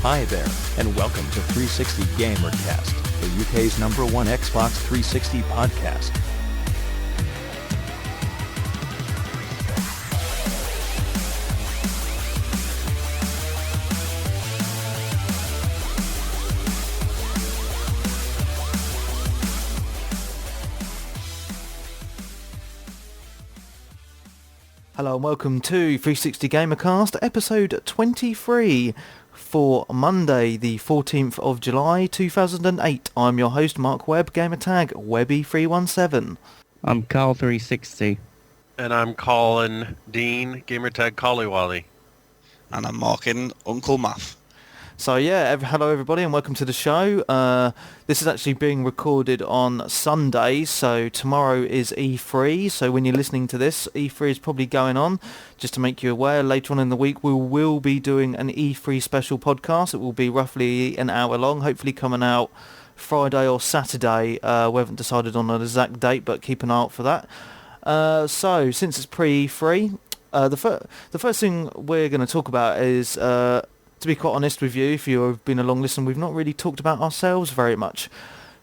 Hi there, and welcome to 360gamercast, the UK's #1 Xbox 360 podcast. Hello and welcome to 360gamercast, episode 23 for Monday, the 14th of July 2008. I'm your host, Mark Webb, gamertag Webby317. I'm Carl360. And I'm Colin Dean, gamertag Collywally. And I'm marking Uncle Math. So yeah, hello everybody and welcome to the show. This is actually being recorded on Sunday, so tomorrow is E3, so when you're listening to this, E3 is probably going on. Just to make you aware, later on in the week we will be doing an E3 special podcast. It will be roughly an hour long, hopefully coming out Friday or Saturday. We haven't decided on an exact date, but keep an eye out for that. So, since it's pre-E3, the first thing we're going to talk about is... to be quite honest with you, if you've been a long listener, we've not really talked about ourselves very much.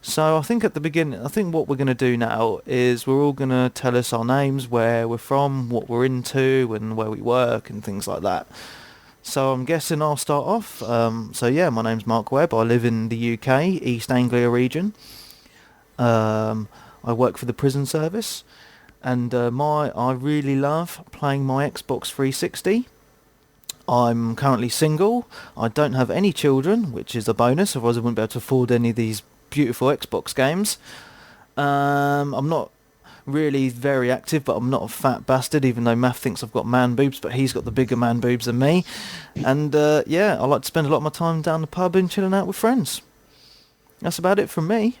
So I think at the beginning, what we're going to do now is we're all going to tell us our names, where we're from, what we're into, and where we work, and things like that. So I'm guessing I'll start off. So yeah, my name's Mark Webb. I live in the UK, East Anglia region. I work for the prison service, and I really love playing my Xbox 360. I'm currently single. I don't have any children, which is a bonus, otherwise I wouldn't be able to afford any of these beautiful Xbox games. I'm not really very active, but I'm not a fat bastard, even though Math thinks I've got man boobs, but he's got the bigger man boobs than me. And yeah, I like to spend a lot of my time down the pub and chilling out with friends. That's about it from me.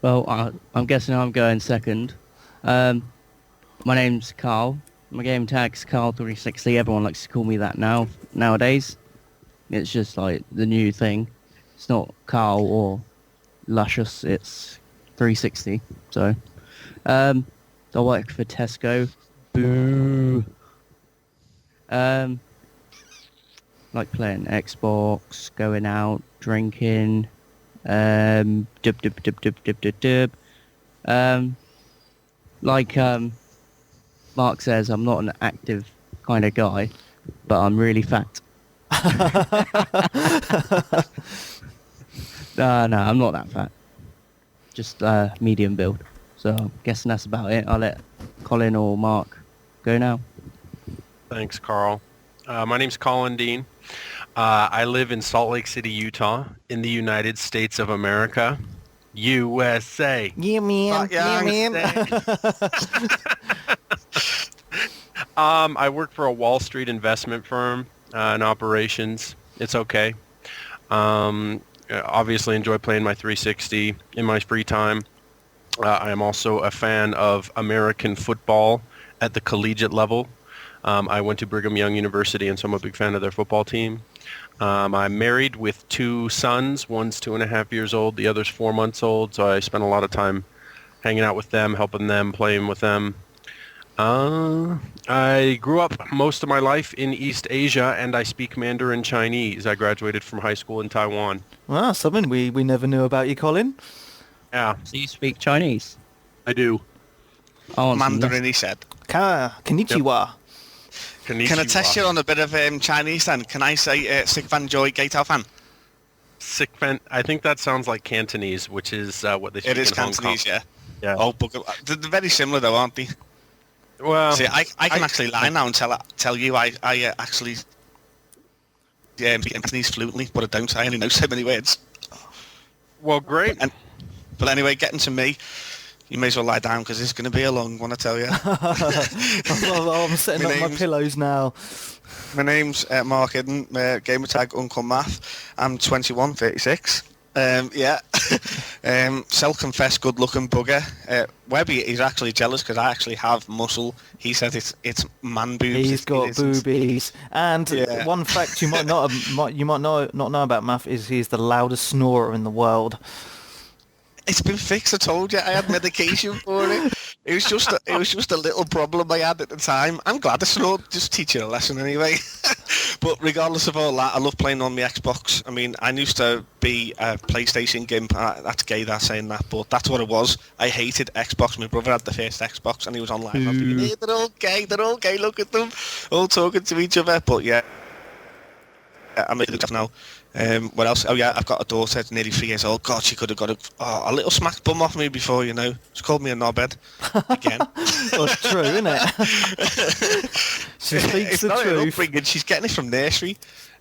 Well, I'm guessing I'm going second. My name's Carl. My game tag's Carl360. Everyone likes to call me that nowadays. It's just like the new thing. It's not Carl or Luscious, it's 360. So, I work for Tesco. Boo. Like playing Xbox, going out, drinking. Mark says I'm not an active kind of guy, but I'm really fat. No, I'm not that fat. Just medium build. So I'm guessing that's about it. I'll let Colin or Mark go now. Thanks, Carl. My name's Colin Dean. I live in Salt Lake City, Utah, in the United States of America. USA. Yeah, man. Yeah, man. I work for a Wall Street investment firm in operations. It's okay. Obviously enjoy playing my 360 in my free time. I am also a fan of American football at the collegiate level. I went to Brigham Young University, and so I'm a big fan of their football team. I'm married with 2 sons. One's 2.5 years old. The other's 4 months old. So I spend a lot of time hanging out with them, helping them, playing with them. I grew up most of my life in East Asia, and I speak Mandarin Chinese. I graduated from high school in Taiwan. Well, something we never knew about you, Colin. Yeah. So you speak Chinese? I do. Mandarin, he said. Konnichiwa. Yep. Can I test you on a bit of Chinese then? Can I say Sik Fan Joy Gate Fan? Sik Fan, I think that sounds like Cantonese, which is what they speak in Hong Kong. It is Cantonese, yeah. Oh, but they're very similar though, aren't they? Well, see, I can actually lie now and tell you I actually speak Cantonese fluently, but I don't. I only know so many words. Well, great. But anyway, getting to me, you may as well lie down because it's going to be a long one, I tell you. I'm setting up my pillows now. My name's Mark Hidden, gamertag Uncle Math. I'm 21, 36. Yeah. Self-confessed good-looking bugger. Webby is actually jealous because I actually have muscle. He said it's man boobs. He's got boobies. And one fact you might not know about Math is he's the loudest snorer in the world. It's been fixed. I told you I had medication for it. It was just a little problem I had at the time. I'm glad I snored. Just teach you a lesson anyway. But regardless of all that, I love playing on my Xbox. I mean, I used to be a PlayStation game. That's gay, that saying that, but that's what it was. I hated Xbox. My brother had the first Xbox, and he was online. I'd be, hey, they're all gay. They're all gay. Look at them, all talking to each other. But yeah, I'm really good now. What else? Oh yeah, I've got a daughter, nearly 3 years old. God, she could have got a little smack bum off me before, you know. She called me a knobhead again. Well, it's true, isn't it? She speaks It's the not her truth. upbringing. She's getting it from nursery.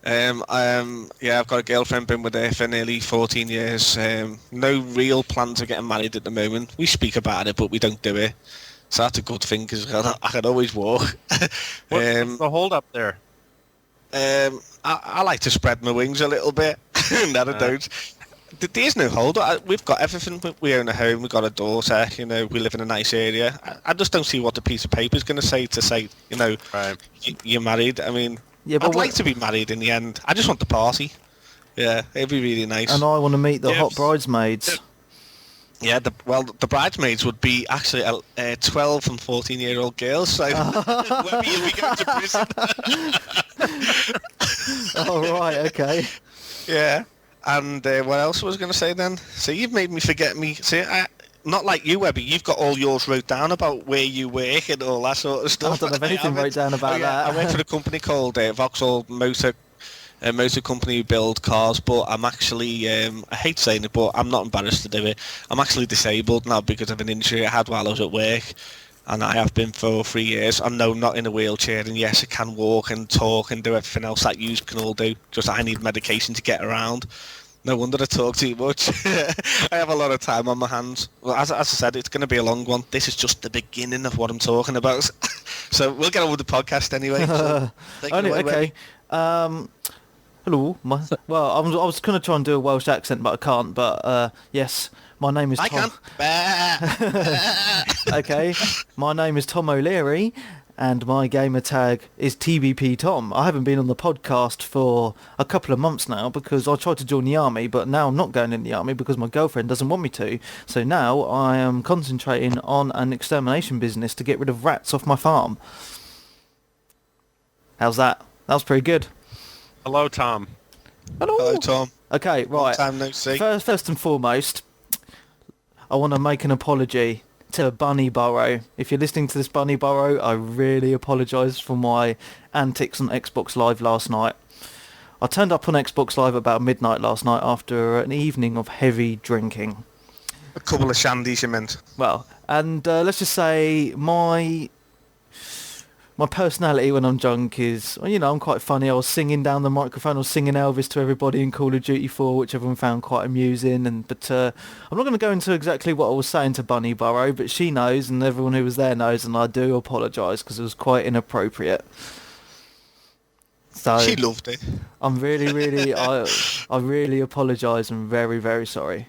Yeah, I've got a girlfriend, been with her for nearly 14 years. No real plans of getting married at the moment. We speak about it, but we don't do it. So that's a good thing, because I can always walk. What's the hold up there? I like to spread my wings a little bit. No, I don't. There's no hold. We've got everything. We own a home. We've got a daughter. You know, we live in a nice area. I just don't see what the piece of paper is going to say, you know, Right. you're married. I mean, Yeah, but I'd like to be married in the end. I just want the party. Yeah, it'd be really nice. And I want to meet the Yes. hot bridesmaids. Yeah, the bridesmaids would be actually 12 and 14-year-old girls. So whether you'll be going to prison. Oh, right, okay. Yeah. And what else was I going to say then? So you've made me forget me. See, not like you, Webby. You've got all yours wrote down about where you work and all that sort of stuff. I don't have anything wrote down about that. I work for a company called Vauxhall Motor. A motor company who build cars, but I'm actually, I hate saying it, but I'm not embarrassed to do it. I'm actually disabled now because of an injury I had while I was at work, and I have been for 3 years. I'm no, not in a wheelchair, and yes, I can walk and talk and do everything else that you can all do, just I need medication to get around. No wonder I talk too much. I have a lot of time on my hands. Well, as I said, it's going to be a long one. This is just the beginning of what I'm talking about. So we'll get on with the podcast anyway. So take it Only, away, okay. Hello. Well, I was going to try and do a Welsh accent, but I can't. But yes, my name is I Tom. can. Okay, my name is Tom O'Leary, and my gamer tag is TBP Tom. I haven't been on the podcast for a couple of months now because I tried to join the army, but now I'm not going in the army because my girlfriend doesn't want me to. So now I am concentrating on an extermination business to get rid of rats off my farm. How's that? That was pretty good. Hello, Tom. Hello, Tom. Okay, Long right. time no see. First and foremost, I want to make an apology to Bunny Burrow. If you're listening to this, Bunny Burrow, I really apologise for my antics on Xbox Live last night. I turned up on Xbox Live about midnight last night after an evening of heavy drinking. A couple of shandies, you meant. Well, and let's just say my personality when I'm drunk is, well, you know, I'm quite funny. I was singing down the microphone. I was singing Elvis to everybody in Call of Duty 4, which everyone found quite amusing. But I'm not going to go into exactly what I was saying to Bunny Burrow, but she knows and everyone who was there knows, and I do apologise because it was quite inappropriate. So She loved it. I'm really, I really apologise and very, very sorry.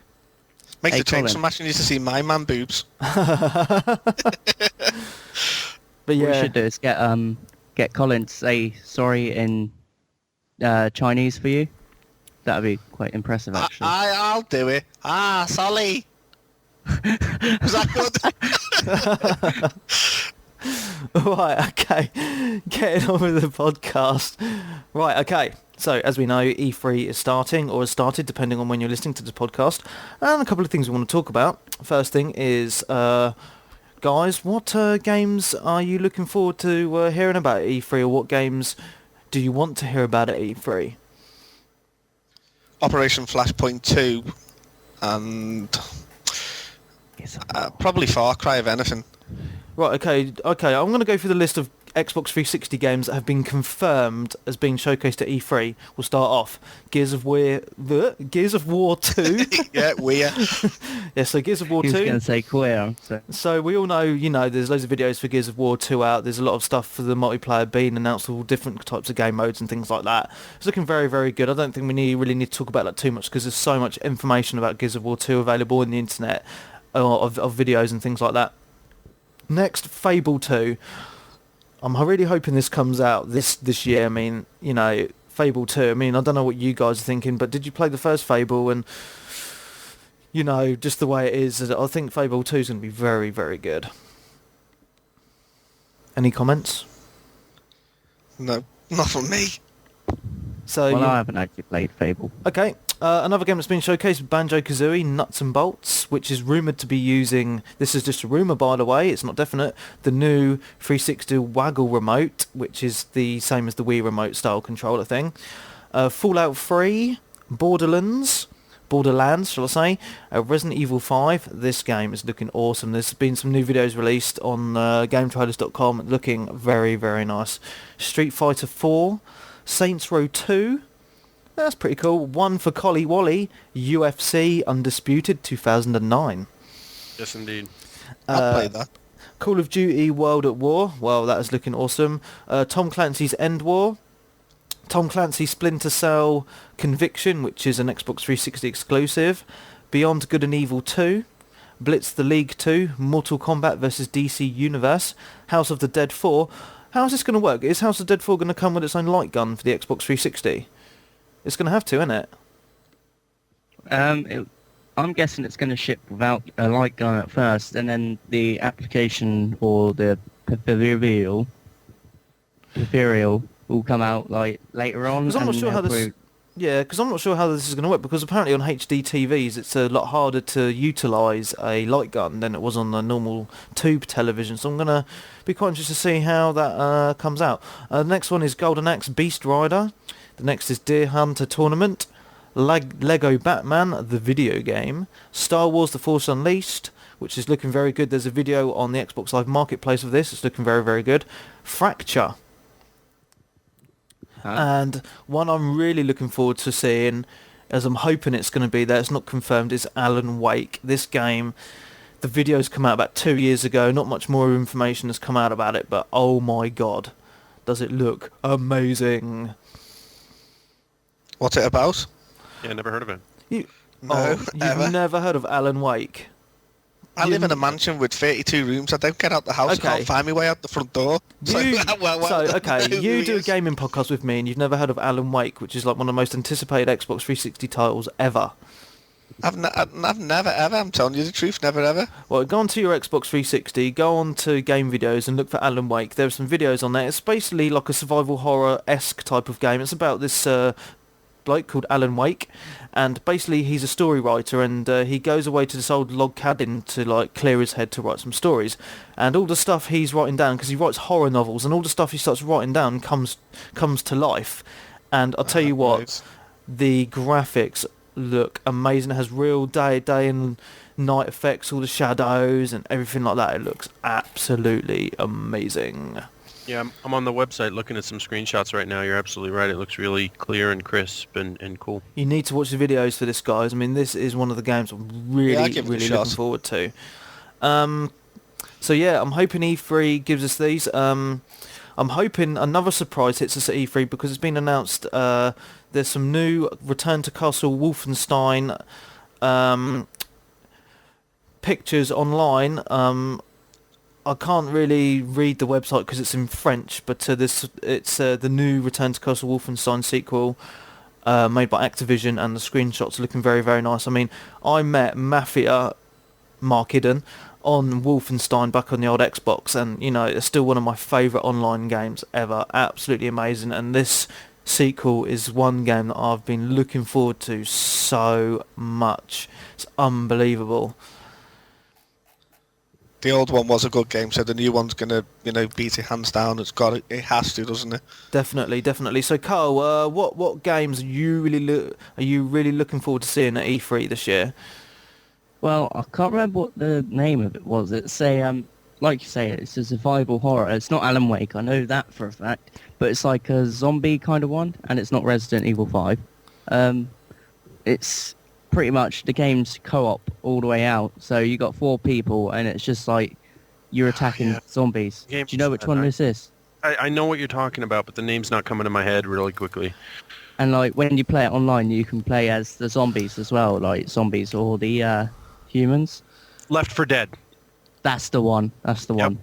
Makes Hey, a change. Colin. Some actually needs to see my man boobs. But What we yeah, should do is get Colin to say sorry in Chinese for you. That'd be quite impressive, actually. I'll do it. Sorry. Was that good? right, okay. Getting on with the podcast. Right, okay. So, as we know, E3 is starting, or has started, depending on when you're listening to this podcast. And a couple of things we want to talk about. First thing is, guys, what games are you looking forward to hearing about at E3, or what games do you want to hear about at E3? Operation Flashpoint 2 and Yes. probably Far Cry, if anything. Right, okay. I'm going to go through the list of Xbox 360 games that have been confirmed as being showcased at E3. We'll start off. Gears of War 2. Yeah, we're. Yeah, so Gears of War He was 2. going to say queer. So. So we all know, you know, there's loads of videos for Gears of War 2 out. There's a lot of stuff for the multiplayer being announced, all different types of game modes and things like that. It's looking very, very good. I don't think we really need to talk about that too much because there's so much information about Gears of War 2 available on the internet of videos and things like that. Next, Fable 2. I'm really hoping this comes out this year. I mean, you know, Fable 2. I mean, I don't know what you guys are thinking, but did you play the first Fable? And, you know, just the way it is, I think Fable 2 is going to be very, very good. Any comments? No, not from me. So Well, I haven't actually played Fable. okay. Another game that's been showcased, Banjo-Kazooie Nuts and Bolts, which is rumoured to be using, this is just a rumour by the way, it's not definite, the new 360 Waggle remote, which is the same as the Wii remote style controller thing. Fallout 3, Borderlands, shall I say, Resident Evil 5. This game is looking awesome. There's been some new videos released on GameTrailers.com looking very, very nice. Street Fighter 4, Saints Row 2, that's pretty cool. One for Collie Wally, UFC Undisputed 2009. Yes, indeed. I'll play that. Call of Duty World at War, well that is looking awesome. Tom Clancy's End War, Tom Clancy Splinter Cell Conviction, which is an Xbox 360 exclusive, Beyond Good and Evil 2, Blitz the League 2, Mortal Kombat vs DC Universe, House of the Dead 4. How's this going to work? Is House of the Dead 4 going to come with its own light gun for the Xbox 360? It's going to have to, isn't it? I'm guessing it's going to ship without a light gun at first, and then the application or the peripheral will come out like later on. Because I'm not sure how this. Yeah, because I'm not sure how this is going to work. Because apparently on HD TVs, it's a lot harder to utilise a light gun than it was on the normal tube television. So I'm going to be quite interested to see how that comes out. The next one is Golden Axe Beast Rider. The next is Deer Hunter Tournament, Lego Batman, the video game, Star Wars The Force Unleashed, which is looking very good. There's a video on the Xbox Live Marketplace of this. It's looking very, very good. Fracture. And one I'm really looking forward to seeing, as I'm hoping it's going to be there, it's not confirmed, is Alan Wake. This game, the video's come out about 2 years ago. Not much more information has come out about it, but oh my god, does it look amazing. What's it about? Yeah, never heard of it. You've ever. never heard of Alan Wake? I live in a mansion with 32 rooms. I don't get out the house. Okay. I can't find my way out the front door. You do a game. gaming podcast with me and you've never heard of Alan Wake, which is like one of the most anticipated Xbox 360 titles ever. I've never ever, I'm telling you the truth, never ever. Well, go on to your Xbox 360, go on to game videos and look for Alan Wake. There are some videos on there. It's basically like a survival horror-esque type of game. It's about this bloke called Alan Wake, and basically he's a story writer, and he goes away to this old log cabin to like clear his head to write some stories, and all the stuff he's writing down, because he writes horror novels, and all the stuff he starts writing down comes to life. And I'll tell you what, Nice. the graphics look amazing. It has real day and night effects, all the shadows and everything like that. It looks absolutely amazing. Yeah, I'm on the website looking at some screenshots right now. You're absolutely right. It looks really clear and crisp and cool. You need to watch the videos for this, guys. I mean, this is one of the games I'm I'll really give it a looking shot. forward to. So yeah, I'm hoping E3 gives us these. I'm hoping another surprise hits us at E3, because it's been announced there's some new Return to Castle Wolfenstein pictures online. I can't really read the website because it's in French, but it's the new Return to Castle Wolfenstein sequel made by Activision, and the screenshots are looking very, very nice. I mean, I met Mafia Mark Eden on Wolfenstein back on the old Xbox, and you know, it's still one of my favourite online games ever. Absolutely amazing, and this sequel is one game that I've been looking forward to so much. It's unbelievable. The old one was a good game, so the new one's gonna, beat it hands down. It has to, doesn't it? Definitely. So, Carl, what games are you really looking forward to seeing at E3 this year? Well, I can't remember what the name of it was. It's like you say, it's a survival horror. It's not Alan Wake, I know that for a fact, but it's like a zombie kind of one, and it's not Resident Evil 5. It's pretty much the game's co-op all the way out, so you got 4 people, and it's just like you're attacking zombies. Do you know which one this is? I know what you're talking about, but the name's not coming to my head really quickly. And like when you play it online, you can play as the zombies as well, like zombies or the humans. Left 4 Dead. That's the one. I'm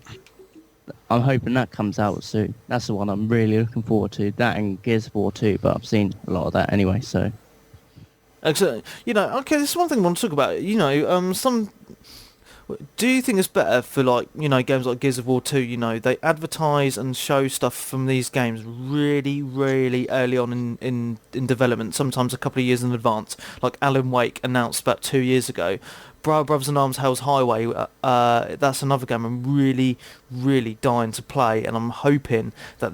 hoping that comes out soon. That's the one I'm really looking forward to. That and Gears of War 2, but I've seen a lot of that anyway, so... Excellent. Okay, this is one thing I want to talk about. Do you think it's better for like, games like Gears of War 2, they advertise and show stuff from these games really, really early on in development, sometimes a couple of years in advance, like Alan Wake announced about 2 years ago. Brothers in Arms Hell's Highway, that's another game I'm really, really dying to play, and I'm hoping that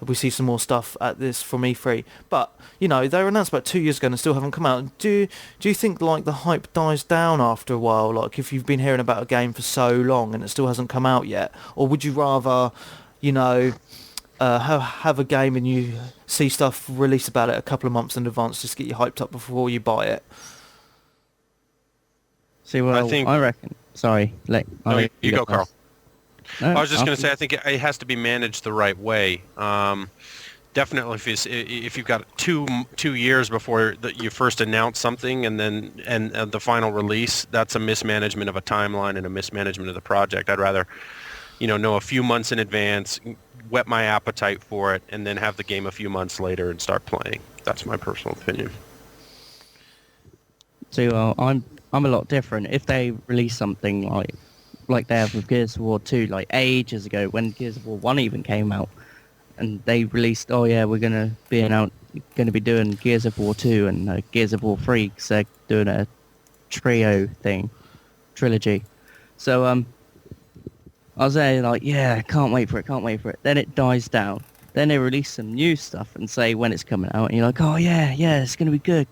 we see some more stuff at this from E3. But, they were announced about 2 years ago and still haven't come out. Do you think, like, the hype dies down after a while, like, if you've been hearing about a game for so long and it still hasn't come out yet? Or would you rather, have a game and you see stuff released about it a couple of months in advance just to get you hyped up before you buy it? See, well, I reckon. Sorry, you go, Carl. No, I was just going to say, I think it has to be managed the right way. Definitely, if you've got two years before you first announce something and then the final release, that's a mismanagement of a timeline and a mismanagement of the project. I'd rather, know a few months in advance, whet my appetite for it, and then have the game a few months later and start playing. That's my personal opinion. So I'm a lot different. If they release something like they have with Gears of War 2, like ages ago when Gears of War 1 even came out, and they released, we're gonna be doing Gears of War 2 and Gears of War 3 because they're doing a trilogy. So I was there like, can't wait for it. Then it dies down. Then they release some new stuff and say when it's coming out, and you're like, oh yeah, it's gonna be good.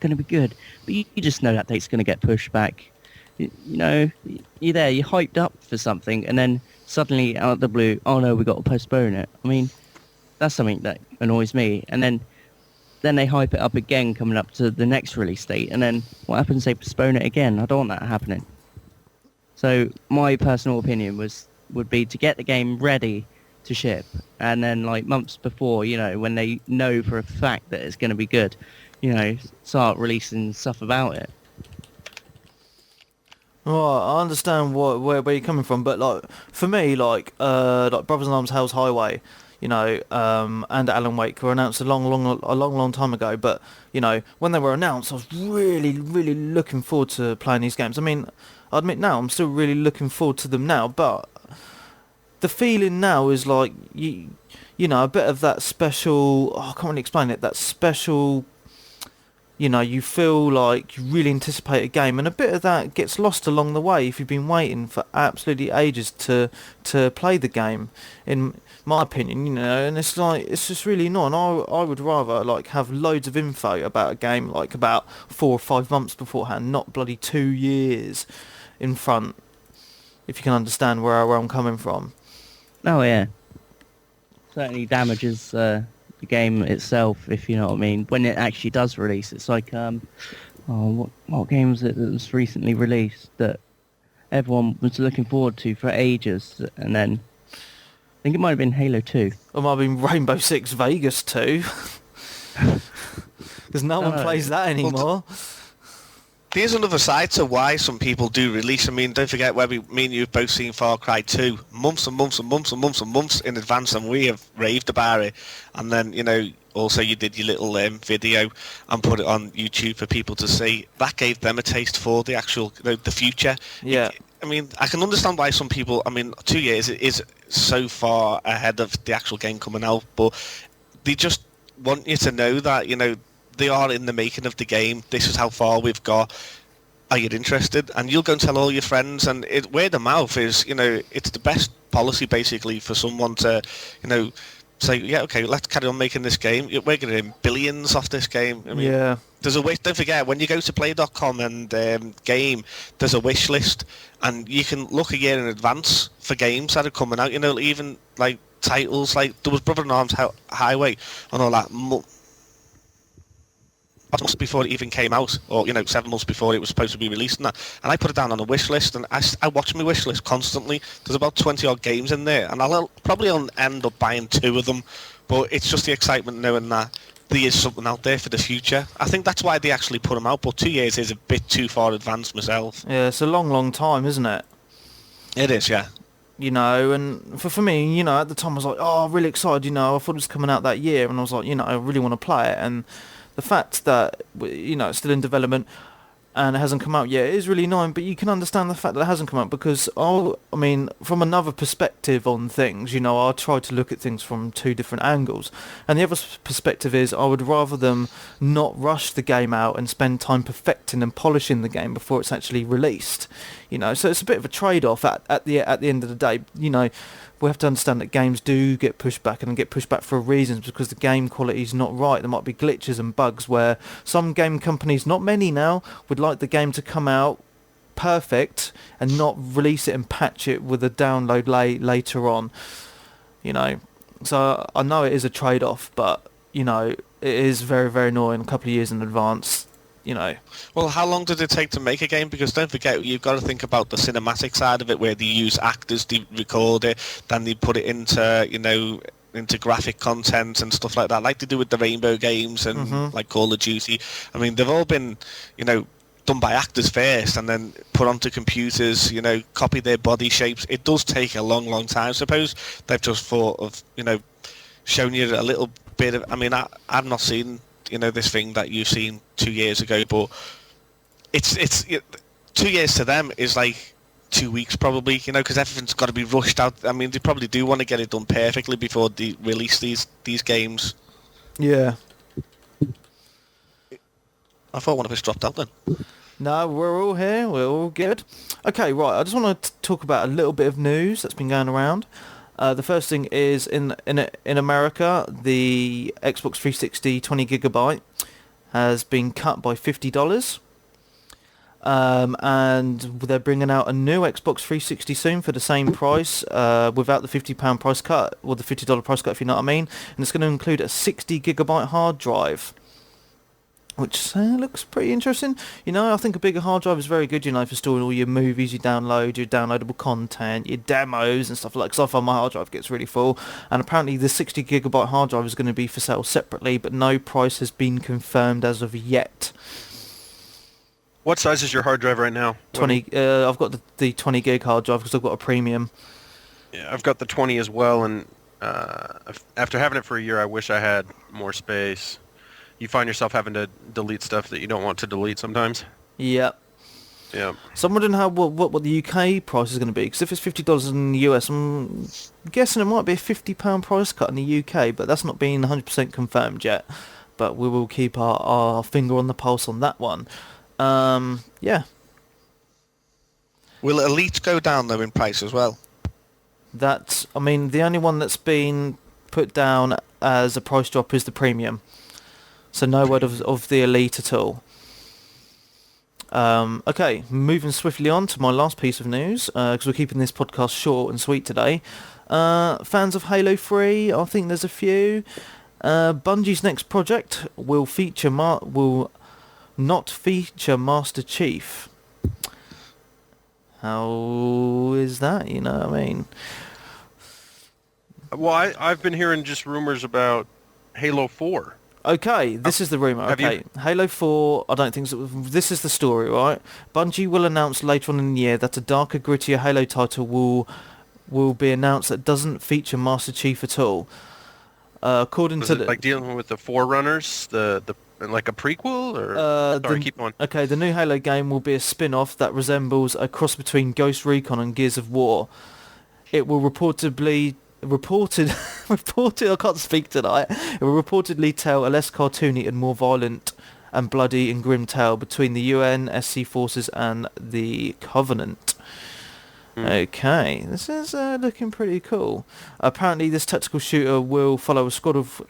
But you just know that date's gonna get pushed back. You're there, you're hyped up for something, and then suddenly out of the blue, oh no, we got to postpone it. I mean, that's something that annoys me. And then they hype it up again coming up to the next release date, and then what happens? They postpone it again. I don't want that happening. So my personal opinion would be to get the game ready to ship, and then like months before, when they know for a fact that it's going to be good, start releasing stuff about it. Well, I understand where you're coming from, but like for me, like Brothers in Arms Hell's Highway, and Alan Wake were announced a long time ago. But when they were announced, I was really, really looking forward to playing these games. I mean, I admit now I'm still really looking forward to them now, but the feeling now is like a bit of that special. I can't really explain it. That special. You feel like you really anticipate a game, and a bit of that gets lost along the way if you've been waiting for absolutely ages to play the game, in my opinion, and it's just really annoying. I would rather like have loads of info about a game like about 4 or 5 months beforehand, not bloody 2 years in front, if you can understand where I'm coming from. Oh yeah, certainly damages the game itself, if you know what I mean. When it actually does release, it's like what game was it that was recently released that everyone was looking forward to for ages, and then I think it might have been Halo 2. Or it might have been Rainbow Six Vegas 2. Because no one plays that anymore. There's another side to why some people do release. I mean, don't forget where me and you have both seen Far Cry 2 months and months and months and months and months in advance, and we have raved about it. And then, also you did your little video and put it on YouTube for people to see. That gave them a taste for the actual, the future. Yeah. I mean, I can understand why some people, 2 years is so far ahead of the actual game coming out, but they just want you to know that, they are in the making of the game. This is how far we've got. Are you interested? And you'll go and tell all your friends. And word of mouth is, it's the best policy basically for someone to, say, yeah, okay, let's carry on making this game. We're getting billions off this game. I mean, yeah. There's a wish. Don't forget, when you go to play.com and game, there's a wish list, and you can look a year in advance for games that are coming out. Even like titles like there was Brother in Arms Highway and all that. Months before it even came out, or 7 months before it was supposed to be released, and I put it down on a wish list, and I watch my wish list constantly. There's about 20 odd games in there, and I'll probably end up buying 2 of them, but it's just the excitement knowing that there is something out there for the future. I think that's why they actually put them out, but 2 years is a bit too far advanced myself. Yeah, it's a long time, isn't it? It is, yeah. And for me, at the time I was like, oh, really excited, I thought it was coming out that year, and I was like, I really want to play it, and the fact that, it's still in development, and it hasn't come out yet. It is really annoying, but you can understand the fact that it hasn't come out because, I mean, from another perspective on things, you know, I try to look at things from two different angles. And the other perspective is I would rather them not rush the game out and spend time perfecting and polishing the game before it's actually released. You know, so it's a bit of a trade-off at the end of the day. You know, we have to understand that games do get pushed back and get pushed back for reasons because the game quality is not right. There might be glitches and bugs where some game companies, not many now, would like the game to come out perfect and not release it and patch it with a download later on. You know, so I know it is a trade-off, but, you know, it is very, very annoying a couple of years in advance. You know. Well, how long did it take to make a game? Because don't forget, you've got to think about the cinematic side of it, where they use actors to record it, then they put it into, you know, into graphic content and stuff like that, like they do with the Rainbow games and like Call of Duty. I mean, they've all been, you know, done by actors first and then put onto computers, you know, copy their body shapes. It does take a long, long time. Suppose they've just thought of, you know, showing you a little bit of, I mean, I've not seen, you know, this thing that you've seen 2 years ago, but it's 2 years to them is like 2 weeks probably, you know, because everything's got to be rushed out. I mean, they probably do want to get it done perfectly before they release these games. Yeah. I thought one of us dropped out then. No, we're all here. We're all good. Okay, right. I just want to talk about a little bit of news that's been going around. The first thing is in America, the Xbox 360 20GB has been cut by $50. And they're bringing out a new Xbox 360 soon for the same price, without the £50 price cut, or the $50 price cut, if you know what I mean. And it's going to include a 60GB hard drive, which looks pretty interesting. You know, I think a bigger hard drive is very good, you know, for storing all your movies you download, your downloadable content, your demos and stuff like that. Because I find my hard drive gets really full. And apparently the 60GB hard drive is going to be for sale separately, but no price has been confirmed as of yet. What size is your hard drive right now? 20. I've got the 20 gig hard drive because I've got a premium. Yeah, I've got the 20 as well, and after having it for a year, I wish I had more space. You find yourself having to delete stuff that you don't want to delete sometimes. Yep. Yeah. So I'm wondering what the UK price is going to be, because if it's $50 in the US, I'm guessing it might be a £50 price cut in the UK, but that's not been 100% confirmed yet. But we will keep our finger on the pulse on that one. Yeah. Will Elite go down though in price as well? I mean, the only one that's been put down as a price drop is the premium. So no word of the Elite at all. Okay, moving swiftly on to my last piece of news, because we're keeping this podcast short and sweet today. Fans of Halo 3, I think there's a few. Bungie's next project will not feature Master Chief. How is that, you know what I mean? Well, I've been hearing just rumors about Halo 4. Okay, this is the rumour. Okay, Halo 4, I don't think so. This is the story, right? Bungie will announce later on in the year that a darker, grittier Halo title will be announced that doesn't feature Master Chief at all. According to like dealing with the Forerunners, the like a prequel, or sorry, keep on. Okay, the new Halo game will be a spin-off that resembles a cross between Ghost Recon and Gears of War. It will reported I can't speak tonight. It will reportedly tell a less cartoony and more violent and bloody and grim tale between the UN, SC forces and the Covenant. Okay, this is looking pretty cool. Apparently this tactical shooter will follow a squad of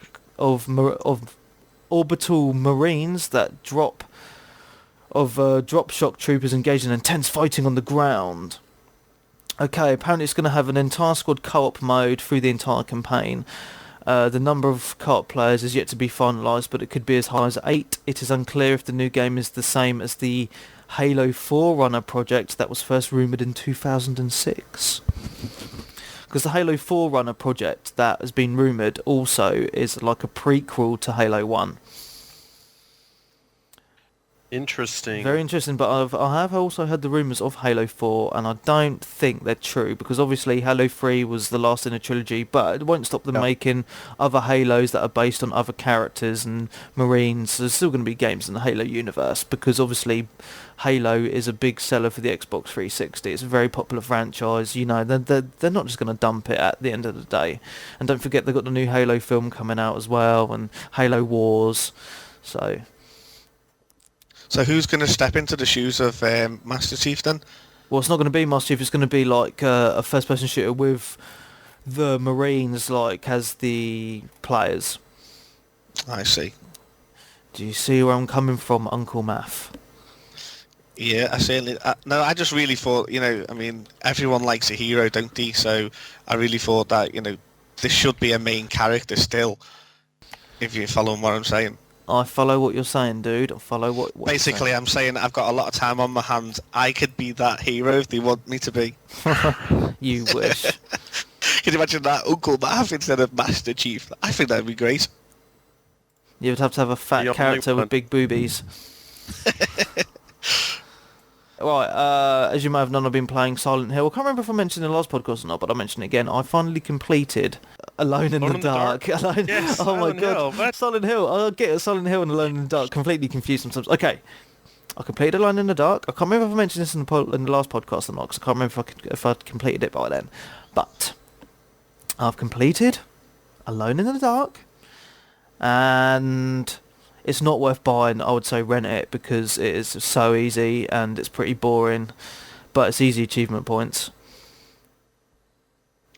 orbital marines that drop shock troopers engaged in intense fighting on the ground. Okay, apparently it's going to have an entire squad co-op mode through the entire campaign. The number of co-op players is yet to be finalised, but it could be as high as 8. It is unclear if the new game is the same as the Halo 4 project that was first rumoured in 2006. Because the Halo 4 project that has been rumoured also is like a prequel to Halo 1. Interesting. Very interesting, but I have also heard the rumours of Halo 4, and I don't think they're true, because obviously Halo 3 was the last in a trilogy, but it won't stop them Yeah. making other Halos that are based on other characters and Marines. There's still going to be games in the Halo universe, because obviously Halo is a big seller for the Xbox 360. It's a very popular franchise. You know, they're not just going to dump it at the end of the day. And don't forget, they've got the new Halo film coming out as well, and Halo Wars, so... So who's going to step into the shoes of Master Chief then? Well, it's not going to be Master Chief. It's going to be like a first-person shooter with the Marines, like, as the players. I see. Do you see where I'm coming from, Uncle Math? Yeah, I certainly... no, I just really thought, I mean, everyone likes a hero, don't they? So I really thought that, this should be a main character still, if you're following what I'm saying. I follow what you're saying, dude. I follow what Basically, you're I'm saying I've got a lot of time on my hands. I could be that hero if they want me to be. saying. You wish. Can you imagine that? Uncle Math instead of Master Chief. I think that'd be great. You would have to have a fat The only character one. with big boobies. Right, as you may have known, I've been playing Silent Hill. I can't remember if I mentioned in the last podcast or not, but I'll mention it again. I finally completed Alone in the Dark. Alone... Yes, oh my Silent god, Hill. What? Silent Hill. I get Silent Hill and Alone in the Dark completely confused sometimes. Okay, I completed Alone in the Dark. I can't remember if I mentioned this in the last podcast or not, because I can't remember if I'd completed it by then. But I've completed Alone in the Dark, and... it's not worth buying. I would say rent it, because it is so easy and it's pretty boring, but it's easy achievement points.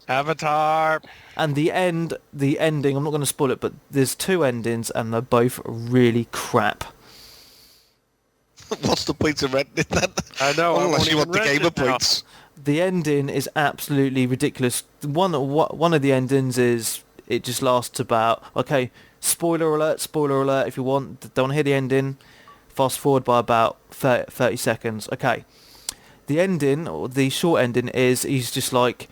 Avatar. And the ending, I'm not going to spoil it, but there's two endings and they're both really crap. What's the point of renting it then? I know. I Unless won't you want the even rent gamer it now. points. The ending is absolutely ridiculous. One of the endings is, it just lasts about, okay, spoiler alert, if you don't want to hear the ending, fast forward by about 30 seconds. Okay, the ending, or the short ending, is he's just like,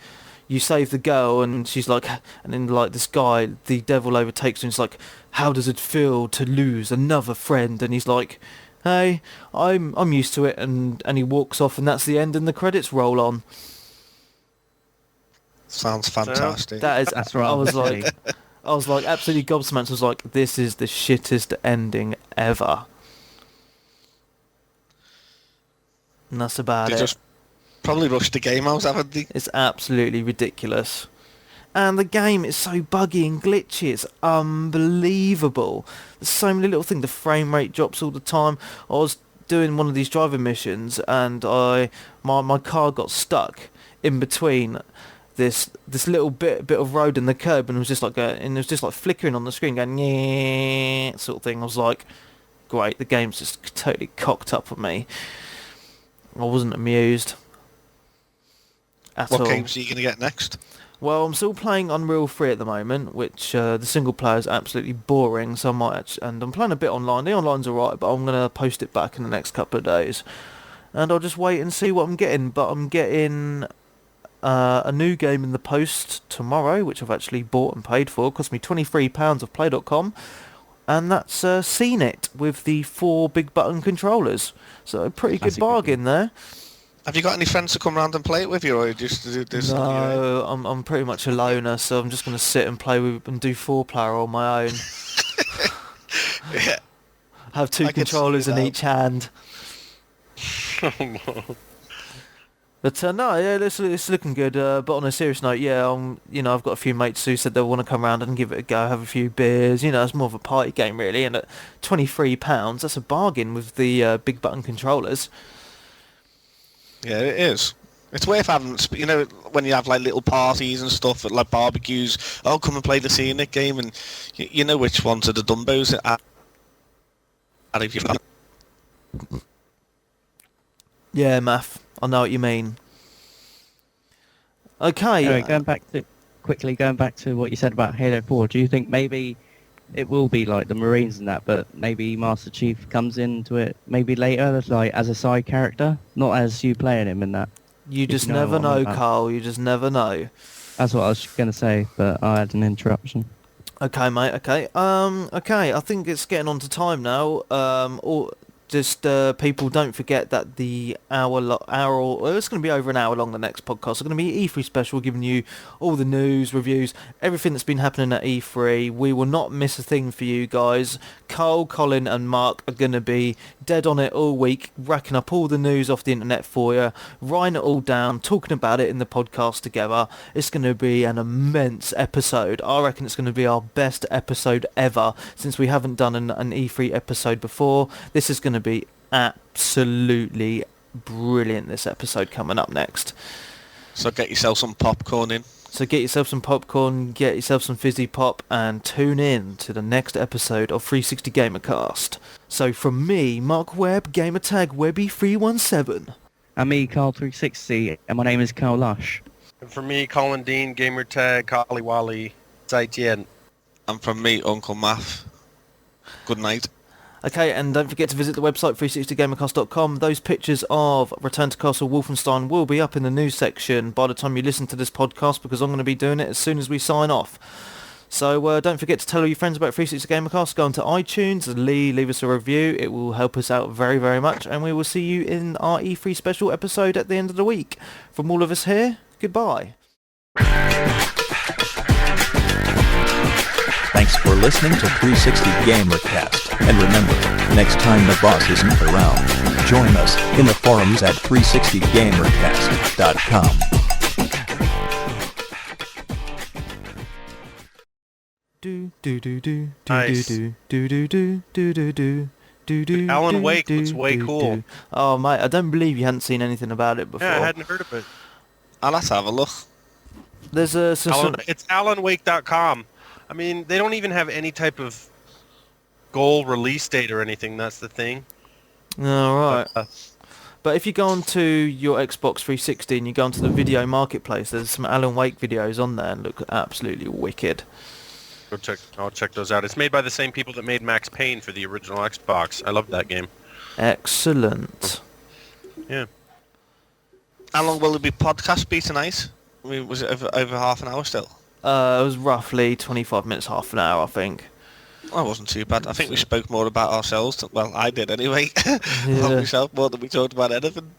you save the girl and she's like, and then like this guy, the devil overtakes her and he's like, how does it feel to lose another friend? And he's like, hey, I'm used to it, and he walks off, and that's the end, and the credits roll on. Sounds fantastic. That is, That's right. I was like absolutely gobsmacked. I was like, this is the shittest ending ever. And that's about They it. just probably rushed the game out, haven't they? It's absolutely ridiculous. And the game is so buggy and glitchy, it's unbelievable. There's so many little things. The frame rate drops all the time. I was doing one of these driving missions and my car got stuck in between this little bit of road and the curb, and it was just like flickering on the screen, going yeah, sort of thing. I was like, great, the game's just totally cocked up for me. I wasn't amused at all. What games are you going to get next? Well, I'm still playing Unreal 3 at the moment, which the single player is absolutely boring, so I might and I'm playing a bit online. The online's alright, but I'm going to post it back in the next couple of days. And I'll just wait and see what I'm getting. But I'm getting a new game in the post tomorrow, which I've actually bought and paid for. It cost me £23 off Play.com. And that's Seen It with the 4 big button controllers. So a pretty good That's a good bargain there. Have you got any friends to come around and play it with you, or just do this? No, I'm pretty much a loner, so I'm just going to sit and play with and do 4-player on my own. Yeah. Have 2 I could see controllers in that. each hand. But no, yeah, it's looking good. But on a serious note, yeah, I've got a few mates who said they want to come around and give it a go, have a few beers. It's more of a party game really. And at £23, that's a bargain with the big button controllers. Yeah, it is. It's worth having, when you have like little parties and stuff, at like barbecues. Oh, come and play the Seen It game, and you know which ones are the Dumbos. And if you've got... Yeah, Math, I know what you mean. Okay. Anyway, going back to what you said about Halo 4, do you think maybe it will be like the Marines and that, but maybe Master Chief comes into it maybe later, like as a side character, not as you playing him in that? You just you know never what I'm know, about. Carl. You just never know. That's what I was going to say, but I had an interruption. Okay, mate. Okay. Okay. I think it's getting on to time now. Just people, don't forget that the it's going to be over an hour long, the next podcast. It's going to be E3 special, giving you all the news, reviews, everything that's been happening at E3. We will not miss a thing for you guys. Carl, Colin and Mark are going to be dead on it all week, racking up all the news off the internet for you, writing it all down, talking about it in the podcast together. It's going to be an immense episode. I reckon it's going to be our best episode ever, since we haven't done an E3 episode before. This is going to be absolutely brilliant, this episode coming up next. So get yourself some popcorn in. So get yourself some popcorn, get yourself some fizzy pop, and tune in to the next episode of 360 Gamercast. So from me, Mark Webb, gamertag Webby317. And me, Carl360, and my name is Carl Lush. And for me, Colin Dean, gamertag Kaliwali, Zaitien. And from me, Uncle Math. Good night. Okay, and don't forget to visit the website 360gamercast.com. Those pictures of Return to Castle Wolfenstein will be up in the news section by the time you listen to this podcast, because I'm going to be doing it as soon as we sign off. So don't forget to tell all your friends about 360 Gamercast. Go onto iTunes, leave us a review. It will help us out very, very much. And we will see you in our E3 special episode at the end of the week. From all of us here, goodbye. Thanks for listening to 360 Gamercast. And remember, next time the boss isn't around, join us in the forums at 360gamercast.com. Alan Wake looks way cool. Oh mate, I don't believe you hadn't seen anything about it before. Yeah, I hadn't heard of it. I'll have to have a look. There's It's alanwake.com. I mean, they don't even have any type of goal release date or anything. That's the thing. All right. But if you go onto your Xbox 360 and you go onto the video marketplace, there's some Alan Wake videos on there and look absolutely wicked. I'll check those out. It's made by the same people that made Max Payne for the original Xbox. I love that game. Excellent. Yeah. How long will the podcast be tonight? I mean, was it over half an hour still? It was roughly 25 minutes, half an hour, I think. That wasn't too bad. I think we spoke more about ourselves. Well, I did anyway. About myself more than we talked about anything.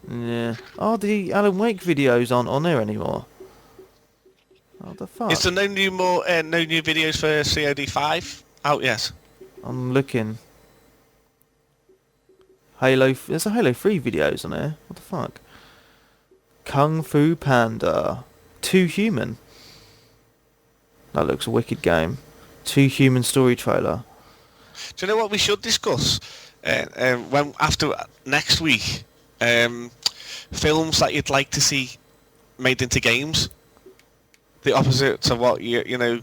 Yeah. Oh, the Alan Wake videos aren't on there anymore. What the fuck? Is there no new videos for COD5 out yet? I'm looking. There's a Halo 3 videos on there. What the fuck? Kung Fu Panda. 2 Human. That looks a wicked game. 2 Human story trailer. Do you know what we should discuss? When after next week, films that you'd like to see made into games. The opposite to what you know.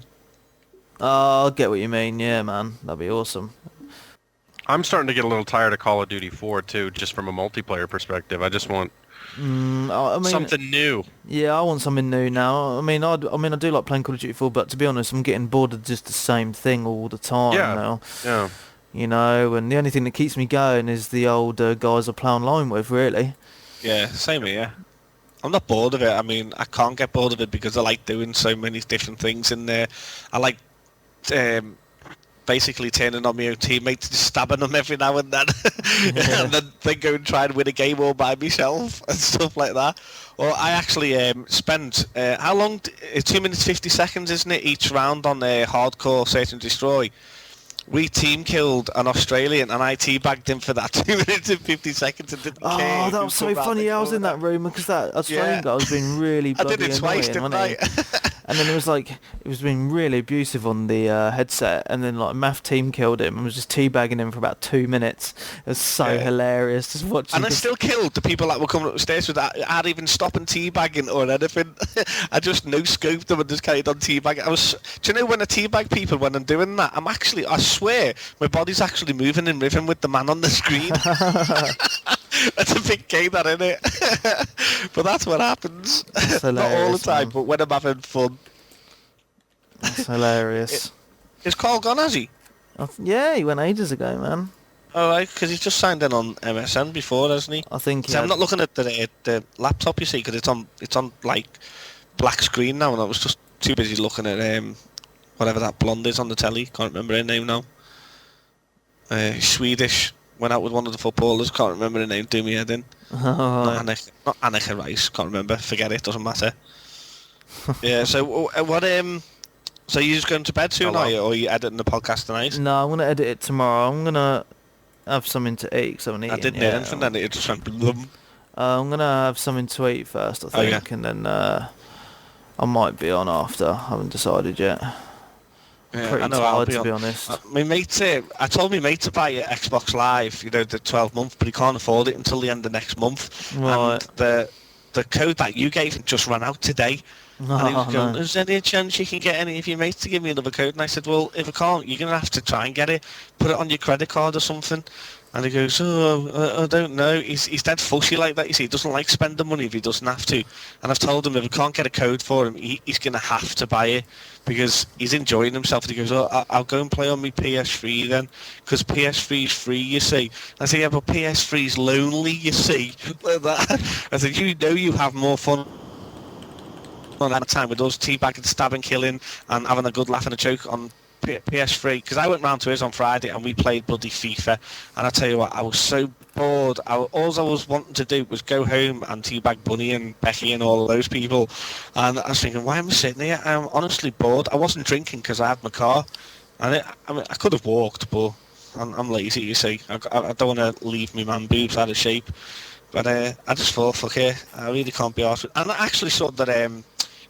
Oh, I get what you mean. Yeah, man, that'd be awesome. I'm starting to get a little tired of Call of Duty 4 too, just from a multiplayer perspective. I just want I mean, something new. Yeah, I want something new now. I mean, I do like playing Call of Duty 4, but to be honest, I'm getting bored of just the same thing all the time now. Yeah. You know, and the only thing that keeps me going is the old guys I play online with, really. Yeah, same here. I'm not bored of it. I mean, I can't get bored of it because I like doing so many different things in there. I like basically turning on my own teammates, just stabbing them every now and then, and then go and try and win a game all by myself and stuff like that. Or I actually spent, how long? 2 minutes 50 seconds, isn't it, each round on hardcore search and destroy. We team killed an Australian and I teabagged him for that 2 minutes and 50 seconds and didn't care. Oh, that was so funny. I was in that room because that Australian guy was being really bloody I did it twice, annoying, didn't wasn't he? And then it was being really abusive on the headset, and then like Math team killed him and was just teabagging him for about 2 minutes. It was so hilarious just watching. And I still killed the people that were coming up the stairs with that. I'd even stop and teabagging or anything. I just no-scoped them and just carried on teabagging. Do you know when I teabag people when I'm doing that? I swear, my body's actually moving in rhythm with the man on the screen. That's a big game, that, isn't it? But that's what happens. That's Not all the time, man. but when I'm having fun. That's hilarious. Is Carl gone, has he? Yeah, he went ages ago, man. All right, because he's just signed in on MSN before, hasn't he? I think. See, I'm not looking at the laptop, you see, because it's on like black screen now, and I was just too busy looking at whatever that blonde is on the telly. Can't remember her name now. Swedish. went out with one of the footballers. Can't remember the name. Do me head in. Not Annika Rice. Can't remember. Forget it. Doesn't matter. Yeah. So what? So you just going to bed soon, are you, or are you editing the podcast tonight? No, I'm gonna edit it tomorrow. I'm gonna have something to eat. Cause I haven't eaten I didn't yet. hear anything. Then it just went. Blum. I'm gonna have something to eat first, I think, and then I might be on after. I haven't decided yet. Yeah, Pretty I know. tired, to be honest. My mate, I told my mate to buy an Xbox Live, the 12-month, but he can't afford it until the end of next month. Right. And the code that you gave him just ran out today. And he was going, is there any chance you can get any of your mates to give me another code? And I said, well, if I can't, you're going to have to try and get it. Put it on your credit card or something. And he goes, I don't know. He's dead fussy like that, you see. He doesn't like spending money if he doesn't have to. And I've told him if we can't get a code for him, he's going to have to buy it because he's enjoying himself. And he goes, I'll go and play on my PS3 then, because PS3's free, you see. I said, yeah, but PS3's lonely, you see. Like that. I said, you have more fun on that time with us teabagging, stabbing, killing, and having a good laugh and a joke on PS3, because I went round to his on Friday and we played bloody FIFA, and I tell you what, I was so bored. All I was wanting to do was go home and teabag Bunny and Becky and all of those people, and I was thinking, why am I sitting here? I'm honestly bored. I wasn't drinking because I had my car, and I could have walked, but I'm lazy, you see. I don't want to leave me man boobs out of shape, but I just thought, fuck it, I really can't be arsed with. And I actually saw that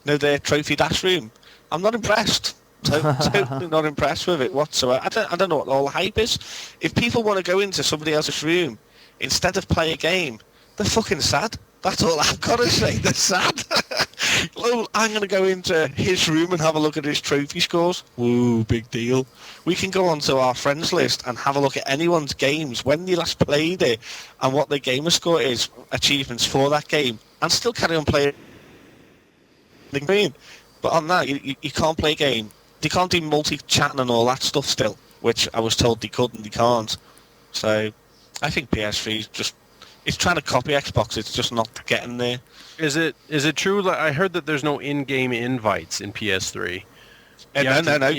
the trophy dash room. I'm not impressed. Totally not impressed with it whatsoever. I don't know what all the hype is. If people want to go into somebody else's room instead of play a game, they're fucking sad. That's all I've got to say. They're sad. Well, I'm going to go into his room and have a look at his trophy scores. Woo, big deal. We can go onto our friends list and have a look at anyone's games, when they last played it, and what their gamer score is, achievements for that game, and still carry on playing the game. But on that, you can't play a game. They can't do multi-chatting and all that stuff still, which I was told they could and they can't. So I think PS3 it's trying to copy Xbox. It's just not getting there. Is it true that I heard that there's no in-game invites in PS3? No.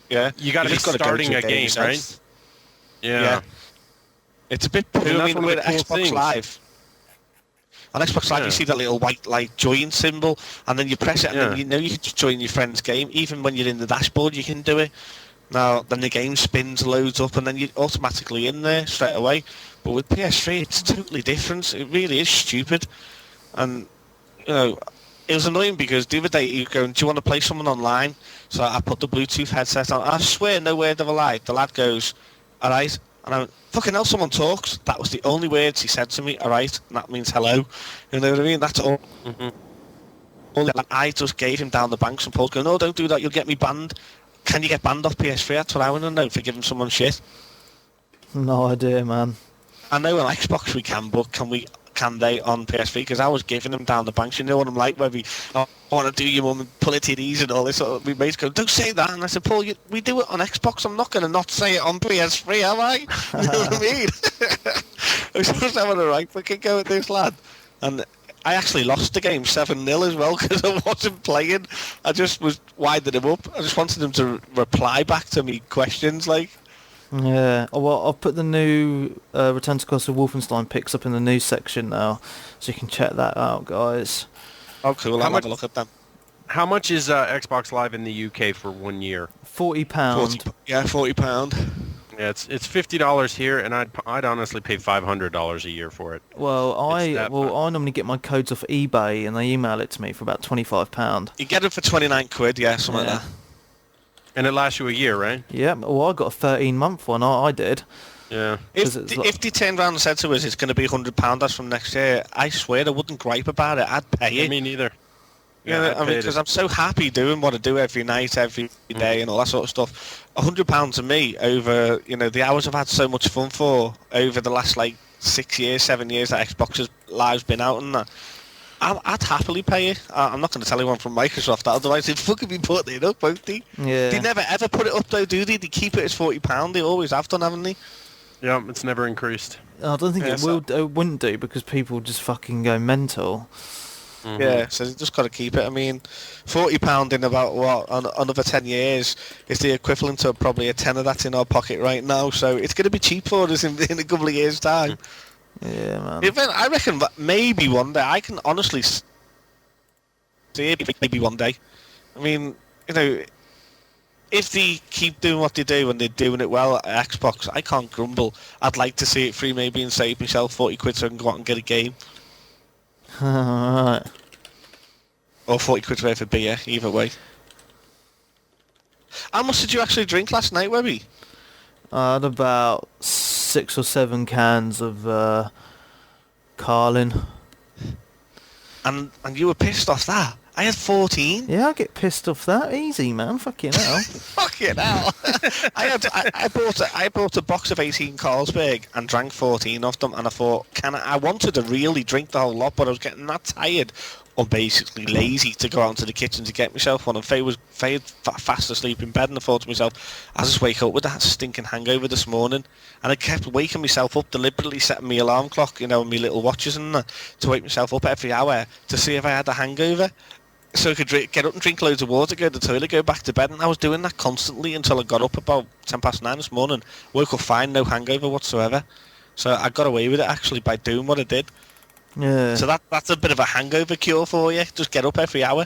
Yeah. You got to be starting a game, right? Yeah. It's a bit poor. I mean, with cool Xbox things. Live. On Xbox Live, you see that little white join symbol, and then you press it, and then you can just join your friend's game. Even when you're in the dashboard, you can do it. Now, then the game spins, loads up, and then you're automatically in there straight away. But with PS3, it's totally different. It really is stupid. And, it was annoying because the other day you were going, do you want to play someone online? So I put the Bluetooth headset on. I swear, no word of a lie. The lad goes, all right. And I went, fucking hell, someone talks. That was the only words he said to me, all right, and that means hello. You know what I mean? That's all. Mm-hmm. I just gave him down the banks, and Paul's going, no, don't do that, you'll get me banned. Can you get banned off PS3? That's what I want to know, for giving someone shit. No idea, man. I know on Xbox we can, but can they on PS3? Because I was giving them down the banks. You know what I'm like, where I want to do your mum and pull it titties and all this. My mates go, don't say that. And I said, Paul, we do it on Xbox. I'm not going to not say it on PS3, am I? You know what I mean? I was supposed to have a right fucking go at this lad. And I actually lost the game 7-0 as well because I wasn't playing. I just was winding him up. I just wanted him to reply back to me questions like. Yeah, well, I've put the new Return to Castle Wolfenstein picks up in the news section now, so you can check that out, guys. Oh, cool. I'll have a look at them. How much is Xbox Live in the UK for 1 year? £40. £40. Yeah, it's $50 here, and I'd honestly pay $500 a year for it. Well, I normally get my codes off eBay, and they email it to me for about £25. You get it for 29 quid, yeah, something like that. And it lasts you a year, right? Yeah, well, I got a 13-month one. I did. Yeah. If they turned around and said to us it's going to be £100 as from next year, I swear I wouldn't gripe about it. I'd pay it. Me neither. Yeah, I mean, because I'm so happy doing what I do every night, every day, and all that sort of stuff. £100 to me over, the hours I've had so much fun for over the last 6 years, 7 years that Xbox Live's been out and that. I'd happily pay it. I'm not going to tell anyone from Microsoft that, otherwise they'd fucking be putting it up, won't they? Yeah. They never ever put it up though, do they? They keep it as £40. They always have done, haven't they? Yeah, it's never increased. I don't think it wouldn't do because people just fucking go mental. Yeah, so you just got to keep it. I mean, £40 in about, another 10 years is the equivalent of probably a tenner that's in our pocket right now. So it's going to be cheap for us in a couple of years' time. Yeah, man. I reckon that maybe one day, I can honestly see it, maybe one day. I mean, if they keep doing what they do and they're doing it well at Xbox, I can't grumble. I'd like to see it free maybe and save myself 40 quid so I can go out and get a game. Alright. Or 40 quid worth of beer, either way. How much did you actually drink last night, Webby? I had about 6 or 7 cans of Carlin. And you were pissed off that? I had 14. Yeah, I get pissed off that easy, man. Fucking hell. Fucking hell. I bought a box of 18 Carlsberg and drank 14 of them, and I thought, I wanted to really drink the whole lot, but I was getting that tired or basically lazy to go out into the kitchen to get myself one, and Faye had fast asleep in bed, and I thought to myself, I'll just wake up with that stinking hangover this morning, and I kept waking myself up, deliberately setting my alarm clock, and my little watches and that, to wake myself up every hour to see if I had a hangover. So I could get up and drink loads of water, go to the toilet, go back to bed, and I was doing that constantly until I got up about 9:10 this morning. Woke up fine, no hangover whatsoever. So I got away with it actually by doing what I did. Yeah. So that's a bit of a hangover cure for you. Just get up every hour.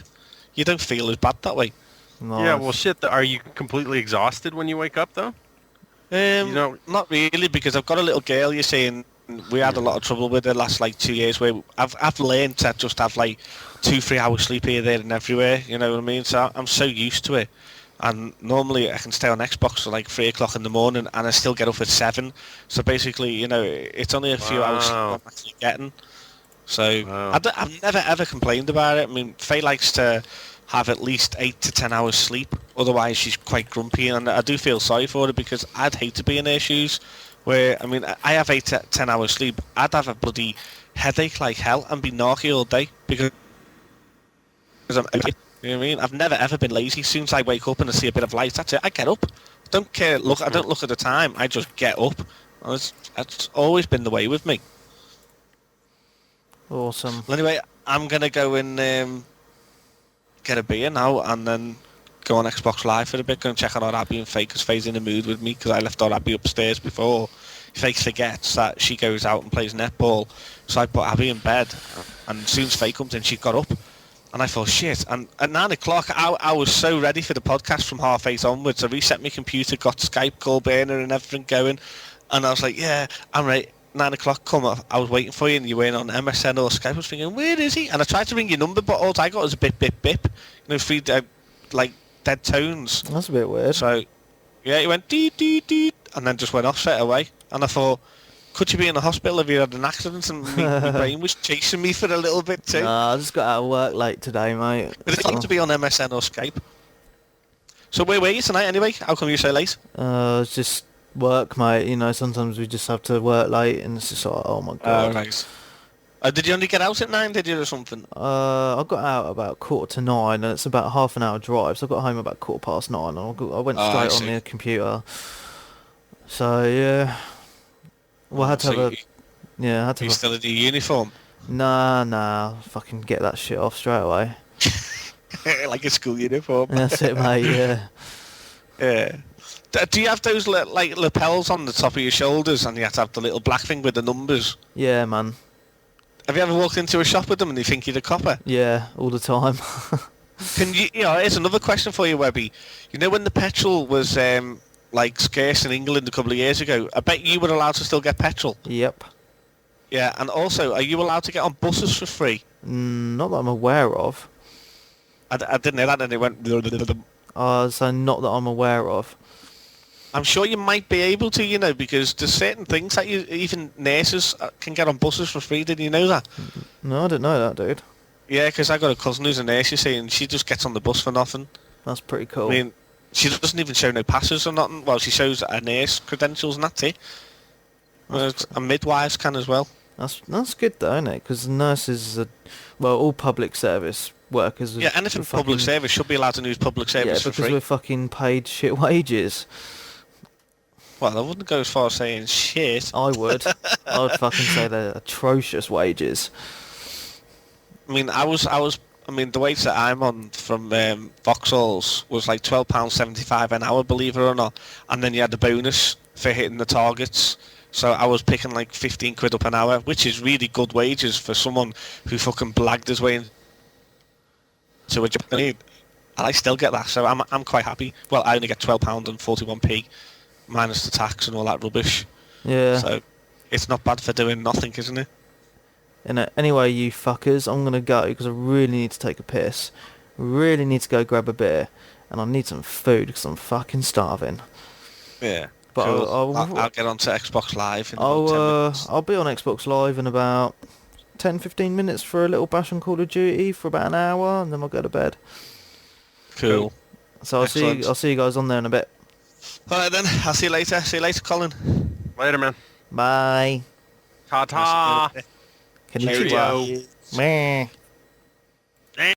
You don't feel as bad that way. Nice. Yeah, well, shit. Are you completely exhausted when you wake up, though? Not really, because I've got a little girl, you see, and we had a lot of trouble with the last 2 years where I've learned to just have 2-3 hours sleep here, there and everywhere, you know what I mean? So I'm so used to it. And normally I can stay on Xbox till 3 o'clock in the morning and I still get up at 7. So basically, it's only a few hours sleep I'm actually getting. So I've never ever complained about it. I mean, Faye likes to have at least 8 to 10 hours sleep. Otherwise she's quite grumpy, and I do feel sorry for her because I'd hate to be in her shoes. Where, I mean, I have 8 to 10 hours sleep. I'd have a bloody headache like hell and be narky all day because I'm, you know what I mean? I've never ever been lazy. As soon as I wake up and I see a bit of light, that's it. I get up. Don't care. I don't look at the time. I just get up. That's always been the way with me. Awesome. Well, anyway, I'm gonna go and get a beer now, and then go on Xbox Live for a bit, go and check on our Abby and Faye, because Faye's in the mood with me, because I left our Abby upstairs before. Faye forgets that she goes out and plays netball, so I put Abby in bed, and as soon as Faye comes in, she got up, and I thought, shit, and at 9 o'clock, I was so ready for the podcast from 8:30 onwards. I reset my computer, got Skype call burner and everything going, and I was like, yeah, I'm right. 9 o'clock come up, I was waiting for you and you weren't on MSN or Skype. I was thinking, where is he? And I tried to ring your number, but all I got was a bip, bip, bip. 3 dead tones. That's a bit weird. So, yeah, he went dee, dee, dee, and then just went off straight away. And I thought, could you be in the hospital if you had an accident? And my brain was chasing me for a little bit too. Nah, I just got out of work late today, mate. But it's like to be on MSN or Skype. So where were you tonight anyway? How come you're so late? It's just work, mate. Sometimes we just have to work late, and it's just like, oh my god. Right. Did you only get out at 9, did you, or something? I got out about 8:45, and it's about half an hour drive, so I got home about 9:15, and I went straight on the computer. So yeah, well, I had to have a... Yeah, I had to... You still in your uniform? Nah, fucking get that shit off straight away. Like a school uniform. That's it, mate, yeah. Yeah. Do you have those lapels on the top of your shoulders, and you have to have the little black thing with the numbers? Yeah, man. Have you ever walked into a shop with them and they think you're a copper? Yeah, all the time. Can you? Here's another question for you, Webby. When the petrol was scarce in England a couple of years ago, I bet you were allowed to still get petrol. Yep. Yeah, and also, are you allowed to get on buses for free? Not that I'm aware of. I didn't know that, and it went... So not that I'm aware of. I'm sure you might be able to, because there's certain things that even nurses can get on buses for free. Did you know that? No, I didn't know that, dude. Yeah, because I got a cousin who's a nurse, you see, and she just gets on the bus for nothing. That's pretty cool. I mean, she doesn't even show no passes or nothing. Well, she shows her nurse credentials and that's it. And midwives can as well. That's good though, isn't it? Because nurses are... Well, all public service workers... Yeah, anything public service should be allowed to use public service for free. Yeah, because we're fucking paid shit wages. Well, I wouldn't go as far as saying shit. I would. I would fucking say they're atrocious wages. mean, I mean, the wage that I'm on from Vauxhalls was like £12.75 an hour, believe it or not. And then you had the bonus for hitting the targets. So I was picking like 15 quid up an hour, which is really good wages for someone who fucking blagged his way into a job. And I still get that, so I'm quite happy. Well, I only get £12 and 41p, minus the tax and all that rubbish. Yeah. So it's not bad for doing nothing, isn't it? Anyway, you fuckers, I'm going to go because I really need to take a piss. Really need to go grab a beer. And I need some food because I'm fucking starving. Yeah. But Cool. I'll get onto Xbox Live in about 10 minutes. I'll be on Xbox Live in about 10-15 minutes for a little bash on Call of Duty for about an hour, and then I'll go to bed. Cool. So I'll see you guys on there in a bit. Alright then, I'll see you later. See you later, Colin. Later, man. Bye. Ta-ta. Cheerio. Meh. Eh.